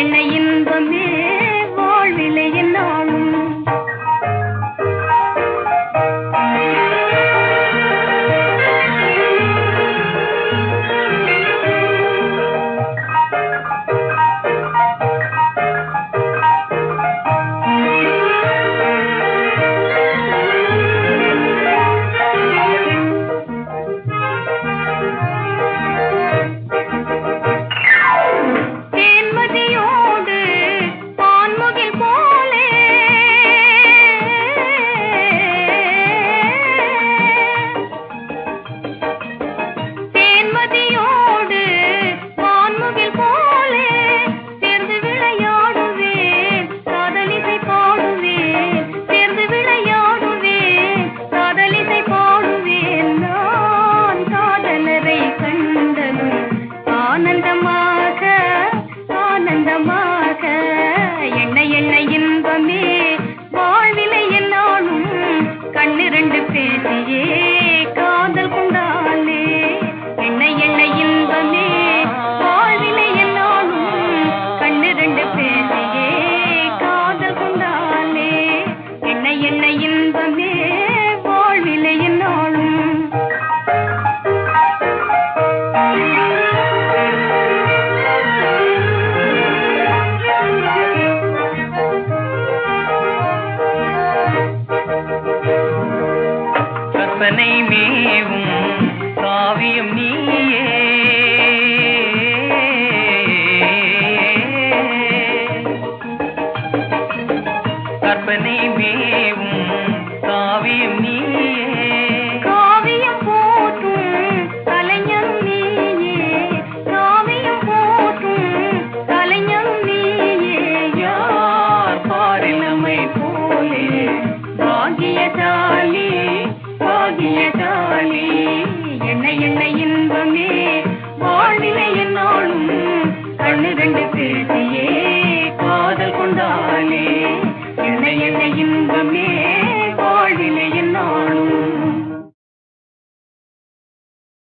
என்ன இன்பமே வாழ்விலை என்னாலும் என்ன இன்பமே வாழ்விலை என்னாலும் கண்ணிரண்டு பேசியே காதல் கொண்டாலே என்ன இன்பமே வாழ்விலை என்னாலும் கண்ணிரண்டு பேசியே காதல் கொண்டாலே என்ன இன்பமே வாழ்விலை என்னாலும் கற்பனை மேவும் காவியம் நீயே கற்பனை மேவும் காவியம் நீயே காவியம் போற்றும் கலைஞன் நீயே காவியம் போற்றும் கலைஞன் நீயே யார் பாரினமை போலே பாகியசாலி பாகியசாலி என்ன இன்பமே வாழ்விலை என்னாலும் கண்ணிரண்டு பேசியே காதல் கொண்டாலே என்ன இன்பமே